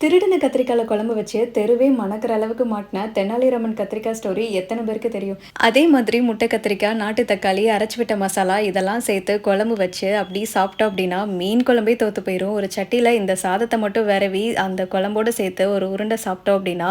திருடின கத்திரிக்காயில குழம்பு வச்சு தெருவே மணக்கிற அளவுக்கு மாட்டின தெனாலிராமன் கத்திரிக்காய் ஸ்டோரி எத்தனை பேருக்கு தெரியும்? அதே மாதிரி முட்டை கத்திரிக்காய், நாட்டு தக்காளி, அரைச்சு விட்ட மசாலா இதெல்லாம் சேர்த்து குழம்பு வச்சு அப்படி சாப்பிட்டோம் அப்படின்னா, மீன் குழம்பே தோத்து போயிரும். ஒரு சட்டியில இந்த சாதத்தை மட்டும் விரவி அந்த குழம்போட சேர்த்து ஒரு உருண்டை சாப்பிட்டோம் அப்படின்னா,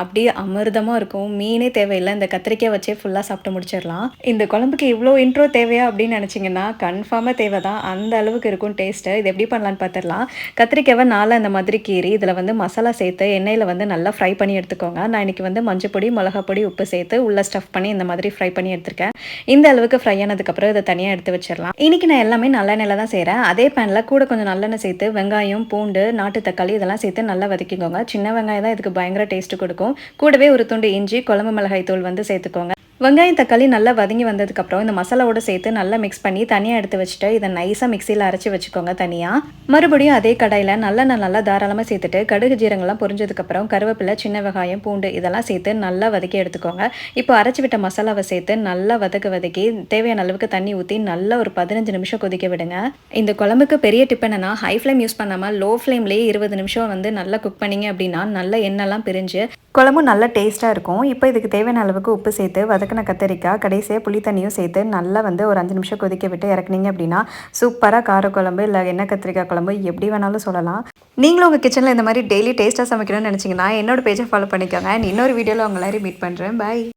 அப்படியே அமிர்தமா இருக்கும். மீனே தேவையில்ல. இந்த கத்திரிக்காய் வச்சே ஃபுல்லா சாப்பிட்டு முடிச்சிடலாம். இந்த குழம்புக்கு இவ்வளோ இன்ட்ரோ தேவையா அப்படின்னு நினைச்சீங்கன்னா, கன்ஃபார்மா தேவை தான். அந்த அளவுக்கு இருக்கும் டேஸ்ட்டு. இது எப்படி பண்ணலான்னு பார்த்துடலாம். கத்திரிக்காவை 4 அந்த மாதிரி கீறி இதில வந்து மசாலா சேர்த்து எண்ணெயில வந்து நல்லா ஃப்ரை பண்ணி எடுத்துக்கோங்க. நான் இன்னைக்கு வந்து மஞ்சள் பொடி, மிளகாய் பொடி, உப்பு சேர்த்து உள்ள ஸ்டஃப் பண்ணி இந்த மாதிரி ஃப்ரை பண்ணி எடுத்துருக்கேன். இந்த அளவுக்கு ஃப்ரை ஆனதுக்கப்புறம் இதை தனியாக எடுத்து வச்சிடலாம். இன்னைக்கு நான் எல்லாமே நல்லெண்ணெயில தான் செய்கிறேன். அதே பேனில் கூட கொஞ்சம் நல்லெண்ணெய் சேர்த்து வெங்காயம், பூண்டு, நாட்டு தக்காளி இதெல்லாம் சேர்த்து நல்லா வதக்கிக்கோங்க. சின்ன வெங்காயம் தான் இதுக்கு பயங்கர டேஸ்ட்டு கொடுக்கும். கூடவே ஒரு துண்டு இஞ்சி, குழம்பு மிளகாய் தூள் வந்து சேர்த்துக்கோங்க. வெங்காயம் தக்காளி நல்லா வதங்கி வந்ததுக்கப்புறம் இந்த மசாலாவோட சேர்த்து நல்லா மிக்ஸ் பண்ணி தனியாக எடுத்து வச்சுட்டு இதை நைஸாக மிக்சியில் அரைச்சி வச்சுக்கோங்க தனியாக. மறுபடியும் அதே கடாயில் நல்லா தாராளமாக சேர்த்துட்டு கடுகு ஜீரகம்லாம் பொரிஞ்சதுக்கப்புறம் கருவேப்பிலை, சின்ன வெங்காயம், பூண்டு இதெல்லாம் சேர்த்து நல்லா வதக்கி எடுத்துக்கோங்க. இப்போ அரைச்சி விட்ட மசாலாவை சேர்த்து நல்லா வதக்கி தேவையான அளவுக்கு தண்ணி ஊற்றி நல்லா ஒரு 15 நிமிஷம் கொதிக்க விடுங்க. இந்த குழம்புக்கு பெரிய டிப் என்னன்னா, ஹை ஃப்ளேம் யூஸ் பண்ணாமல் லோ ஃப்ளேம்லேயே 20 நிமிஷம் வந்து நல்லா குக் பண்ணிங்க அப்படின்னா நல்ல எண்ணெய்லாம் பிரிஞ்சு குழம்பும் நல்லா டேஸ்ட்டாக இருக்கும். இப்போ இதுக்கு தேவையான அளவுக்கு உப்பு சேர்த்து வதக்கின கத்திரிக்காய் கடைசியாக புளி தண்ணியும் சேர்த்து நல்லா வந்து ஒரு 5 நிமிஷம் கொதிக்க விட்டு இறக்குனீங்க அப்படின்னா சூப்பராக காரக்குழம்பு இல்லை எண்ணெய் கத்திரிக்காய் குழம்பு எப்படி வேணாலும் சொல்லலாம். நீங்களும் உங்கள் கிச்சனில் இந்த மாதிரி டெய்லி டேஸ்ட்டாக சமைக்கணும்னு நினச்சிங்கன்னா என்னோட பேஜை ஃபாலோ பண்ணிக்கோங்க. இன்னொரு வீடியோவில் உங்க எல்லாரையும் மீட் பண்ணுறேன். பாய்.